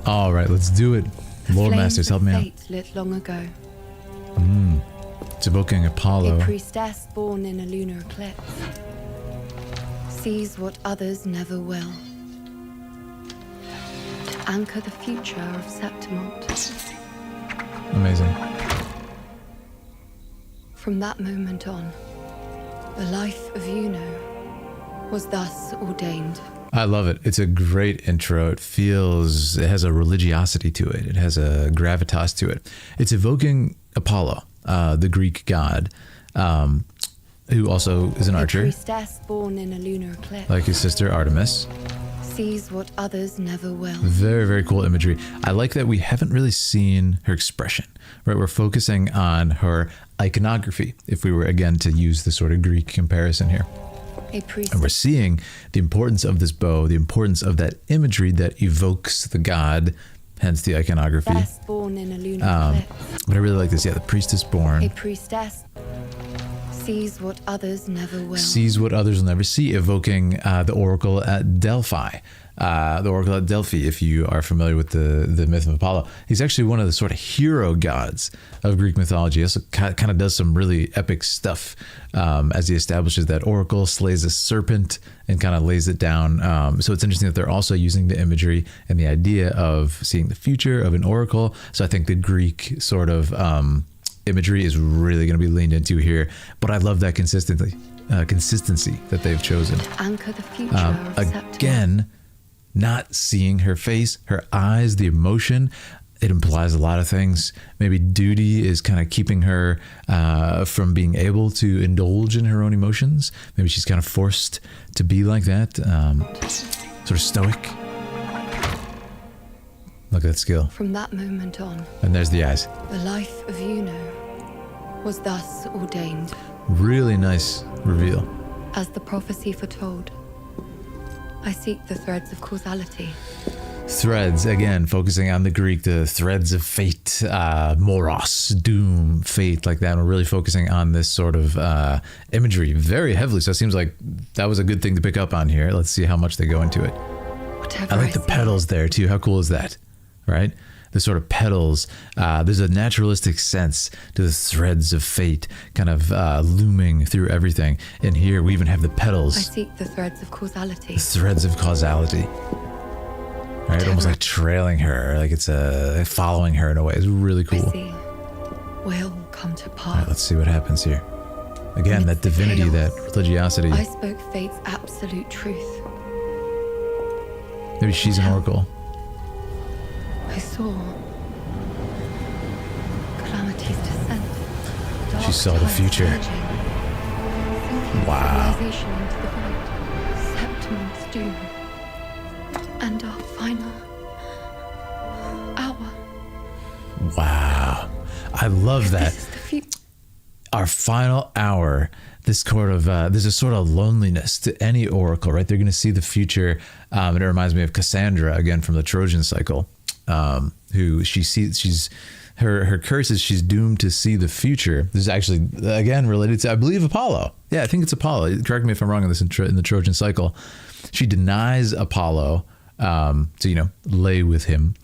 All right, let's do it. Lord Masters, help me out. Fate lit long ago. It's evoking Apollo. A priestess born in a lunar eclipse sees what others never will. To anchor the future of Septimont. Amazing. From that moment on, the life of Juno was thus ordained. I love it. It's a great intro. It has a religiosity to it. It has a gravitas to it. It's evoking Apollo, the Greek god, who also is an archer. A priestess born in a lunar eclipse. Like his sister Artemis. Sees what others never will. Very, very cool imagery. I like that we haven't really seen her expression, right? We're focusing on her iconography, if we were, again, to use the sort of Greek comparison here. And we're seeing the importance of this bow, the importance of that imagery that evokes the god, hence the iconography. Born in a lunar eclipse. But I really like this. Yeah, the priestess born. A priestess sees what others never will. Sees what others will never see, evoking the oracle at Delphi. The oracle at Delphi, if you are familiar with the myth of Apollo. He's actually one of the sort of hero gods of Greek mythology. He also kind of does some really epic stuff as he establishes that oracle, slays a serpent, and kind of lays it down. So it's interesting that they're also using the imagery and the idea of seeing the future of an oracle. So I think the Greek sort of imagery is really going to be leaned into here. But I love that consistency that they've chosen. Anchor the future again, not seeing her face, her eyes, the emotion, it implies a lot of things. Maybe duty is kind of keeping her from being able to indulge in her own emotions. Maybe she's kind of forced to be like that, sort of stoic. Look at that skill. From that moment on. And there's the eyes. The life of Juno was thus ordained. Really nice reveal. As the prophecy foretold, I seek the threads of causality. Threads, again, focusing on the Greek, the threads of fate, moros, doom, fate, like that. We're really focusing on this sort of imagery very heavily. So it seems like that was a good thing to pick up on here. Let's see how much they go into it. Whatever I like the petals there too. How cool is that? Right? The sort of petals. There's a naturalistic sense to the threads of fate kind of looming through everything. And here we even have the petals. I seek the threads of causality. The threads of causality. Right? Almost like trailing her, like it's following her in a way. It's really cool. I see. Will come to pass. All right, let's see what happens here. Again, that divinity, that religiosity. I spoke fate's absolute truth. Maybe she's an oracle. I saw calamity's descent. She saw the future. Wow. Civilization into the void. Septimon's doom. And our final hour. Wow. I love that. Our final hour. This sort of there's a sort of loneliness to any oracle, right? They're going to see the future. And it reminds me of Cassandra again from the Trojan cycle. Who she's her curse is she's doomed to see the future. This is actually again related to, I believe, Apollo. Yeah, I think it's Apollo. Correct me if I'm wrong on this. In the Trojan cycle, she denies Apollo to lay with him.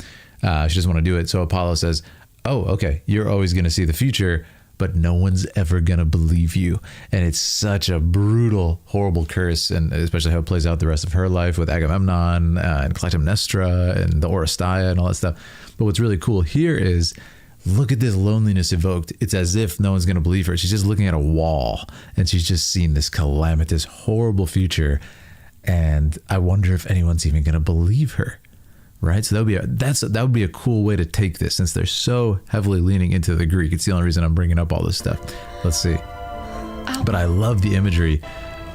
She doesn't want to do it. So Apollo says, "Oh, okay, you're always going to see the future, but no one's ever going to believe you." And it's such a brutal, horrible curse, and especially how it plays out the rest of her life with Agamemnon and Clytemnestra and the Oresteia and all that stuff. But what's really cool here is, look at this loneliness evoked. It's as if no one's going to believe her. She's just looking at a wall, and she's just seen this calamitous, horrible future. And I wonder if anyone's even going to believe her. Right, so that would be a cool way to take this, since they're so heavily leaning into the Greek. It's the only reason I'm bringing up all this stuff. Let's see. But I love the imagery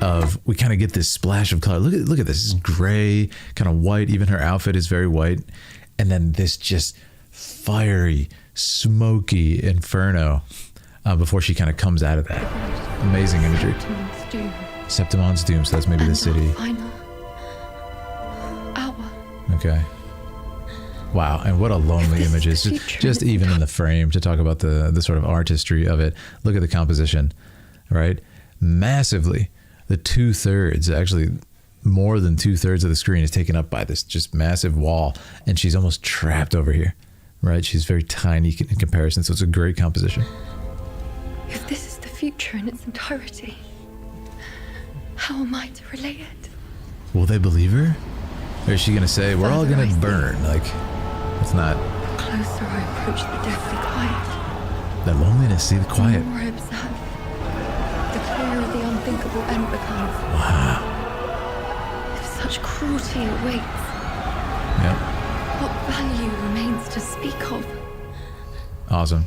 of, we kind of get this splash of color. Look at this. This is gray, kind of white. Even her outfit is very white, and then this just fiery, smoky inferno before she kind of comes out of that. Amazing imagery. Septimon's doom. So that's maybe the city. Final hour. Okay. Wow, and what a lonely image is. Just even in the frame, to talk about the sort of artistry of it. Look at the composition, right? Massively. The 2/3, actually more than 2/3 of the screen is taken up by this just massive wall, and she's almost trapped over here, right? She's very tiny in comparison, so it's a great composition. If this is the future in its entirety, how am I to relay it? Will they believe her? Or is she going to say, we're all going to burn? Like, it's not. The closer I approach the deathly quiet, The loneliness, see the quiet. the more I observe, the clearer the unthinkable end becomes. Wow. If such cruelty awaits, Yep. what value remains to speak of? Awesome.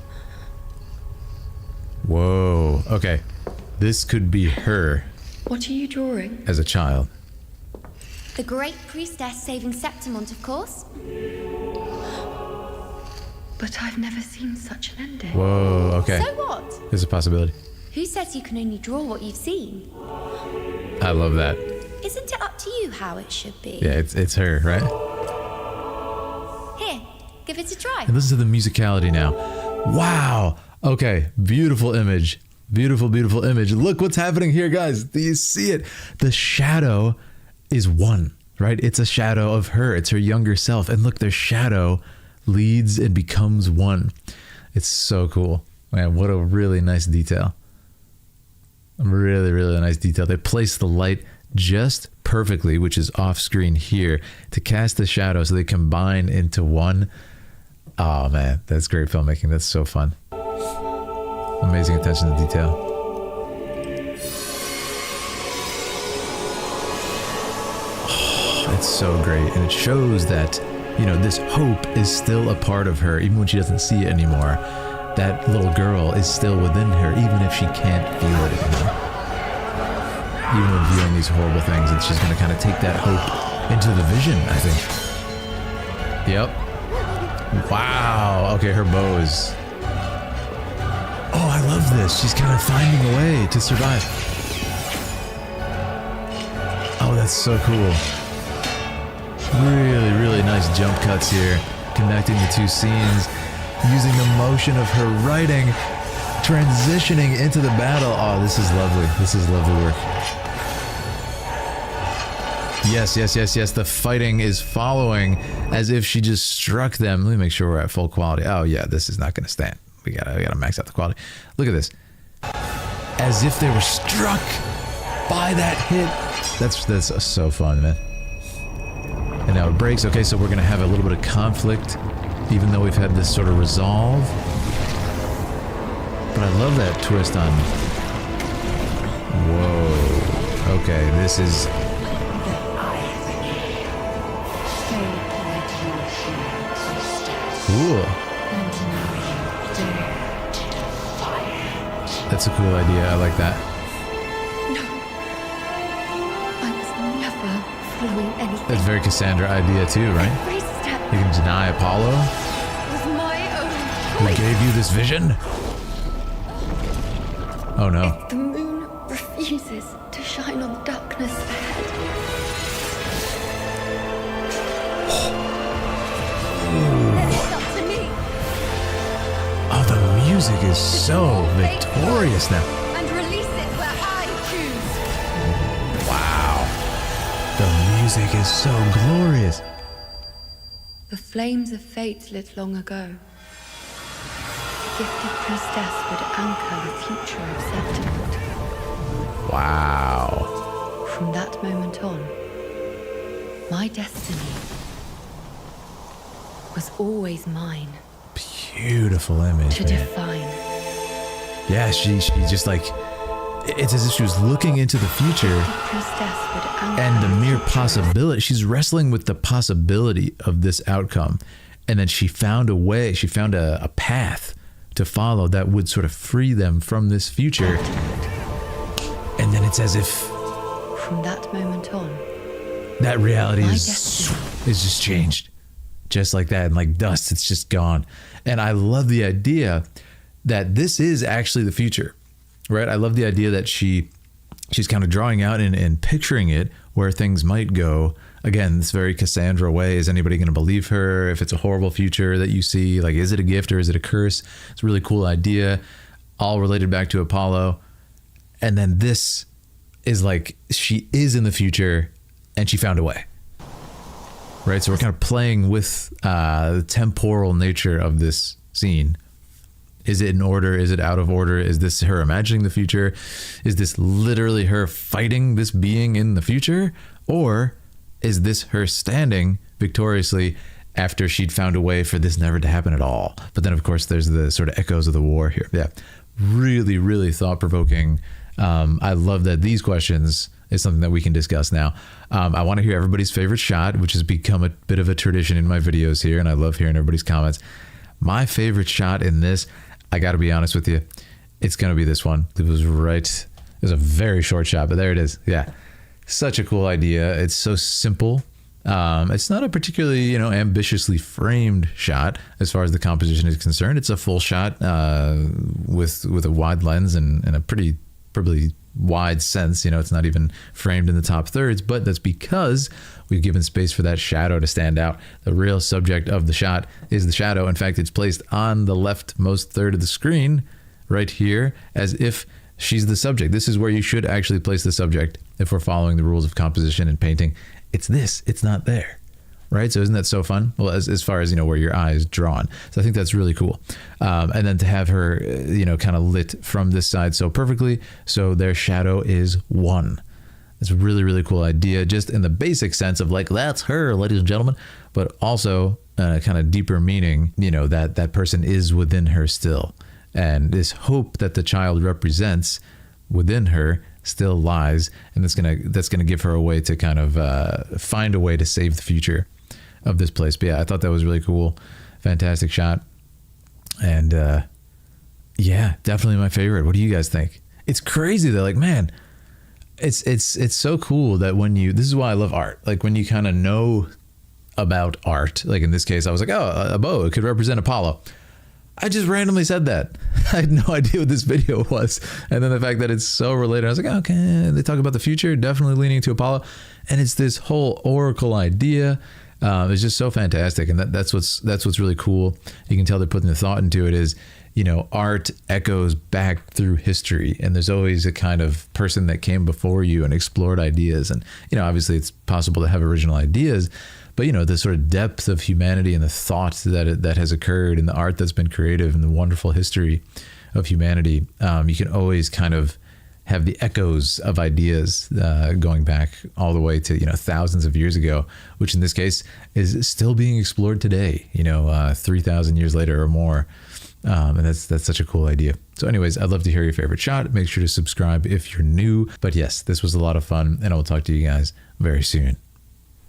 Whoa. Okay. This could be her What are you drawing? as a child. The great priestess saving Septimont, of course. But I've never seen such an ending. Whoa. Okay. So what? There's a possibility. Who says you can only draw what you've seen? I love that. Isn't it up to you how it should be? Yeah, it's her, right? Here, give it a try. And listen to the musicality now. Wow. Okay. Beautiful image. Beautiful, beautiful image. Look what's happening here, guys. Do you see it? The shadow is one, right? It's a shadow of her. It's her younger self. And look, their shadow leads and becomes one. It's so cool. Man, what a really nice detail. Really, really nice detail. They place the light just perfectly, which is off screen here, to cast the shadow so they combine into one. Oh man, that's great filmmaking. That's so fun. Amazing attention to detail. Oh, it's so great. And it shows that, you know, this hope is still a part of her, even when she doesn't see it anymore. That little girl is still within her, even if she can't feel it anymore. Even when viewing these horrible things, and she's going to kind of take that hope into the vision, I think. Yep. Wow. Okay, her bow is... Oh, I love this. She's kind of finding a way to survive. Oh, that's so cool. Really, really nice jump cuts here, connecting the two scenes, using the motion of her writing, transitioning into the battle. Oh, this is lovely. This is lovely work. Yes, yes, yes, yes. The fighting is following as if she just struck them. Let me make sure we're at full quality. Oh yeah, this is not going to stand. We gotta max out the quality. Look at this. As if they were struck by that hit. That's so fun, man. And now it breaks. Okay, so we're gonna have a little bit of conflict, even though we've had this sort of resolve. But I love that twist on. Whoa. Okay, this is. Cool. That's a cool idea. I like that. No. I was never following anything. That's a very Cassandra idea too, right? Every step You can deny Apollo, was my own who choice. gave you this vision. Oh no. The moon refuses to shine on the darkness ahead. It's up to me. Oh, the music is so victorious now. And release it where I choose. Wow. The music is so glorious. The flames of fate lit long ago. The gifted priestess would anchor the future of Septimont. Wow. From that moment on, my destiny was always mine Beautiful image, to man. define. Yeah, she just like, it's as if she was looking into the future The priestess would anchor and the mere future of possibility. She's wrestling with the possibility of this outcome. And then she found a way, she found a path to follow that would sort of free them from this future. And then it's as if From that moment on, that reality My is destiny. just changed. Just like that. And like dust, it's just gone. And I love the idea that this is actually the future, right? I love the idea that she's kind of drawing out and picturing it where things might go. Again, this very Cassandra way. Is anybody going to believe her if it's a horrible future that you see? Like, is it a gift or is it a curse? It's a really cool idea, all related back to Apollo. And then this is like, she is in the future and she found a way. Right, so we're kind of playing with the temporal nature of this scene. Is it in order? Is it out of order? Is this her imagining the future? Is this literally her fighting this being in the future? Or is this her standing victoriously after she'd found a way for this never to happen at all? But then, of course, there's the sort of echoes of the war here. Yeah, really, really thought-provoking. I love that these questions is something that we can discuss now. I want to hear everybody's favorite shot, which has become a bit of a tradition in my videos here, and I love hearing everybody's comments. My favorite shot in this, I got to be honest with you, it's going to be this one. It was a very short shot, but there it is. Yeah, such a cool idea. It's so simple. It's not a particularly, ambitiously framed shot as far as the composition is concerned. It's a full shot with a wide lens and a pretty probably wide sense. It's not even framed in the top thirds, but that's because we've given space for that shadow to stand out. The real subject of the shot is the shadow. In fact, it's placed on the leftmost third of the screen right here as if she's the subject. This is where you should actually place the subject if we're following the rules of composition and painting. It's not there, right? So isn't that so fun? Well, as far as, where your eye is drawn. So I think that's really cool. And then to have her, kind of lit from this side so perfectly. So their shadow is one. It's a really, really cool idea, just in the basic sense of like, that's her, ladies and gentlemen, but also kind of deeper meaning, that person is within her still. And this hope that the child represents within her still lies, and that's gonna give her a way to kind of find a way to save the future of this place. But yeah, I thought that was really cool. Fantastic shot. And yeah, definitely my favorite. What do you guys think? It's crazy though, like, man, it's so cool that this is why I love art. Like when you kind of know about art, like in this case, I was like, oh, a bow, it could represent Apollo. I just randomly said that. I had no idea what this video was. And then the fact that it's so related, I was like, okay, they talk about the future, definitely leaning to Apollo. And it's this whole oracle idea. It's just so fantastic. And that's what's really cool. You can tell they're putting the thought into it is, art echoes back through history. And there's always a kind of person that came before you and explored ideas. And, obviously it's possible to have original ideas, but, the sort of depth of humanity and the thought that has occurred in the art that's been creative and the wonderful history of humanity, you can always kind of have the echoes of ideas going back all the way to, thousands of years ago, which in this case is still being explored today, 3,000 years later or more. And that's such a cool idea. So anyways, I'd love to hear your favorite shot. Make sure to subscribe if you're new. But yes, this was a lot of fun, and I will talk to you guys very soon.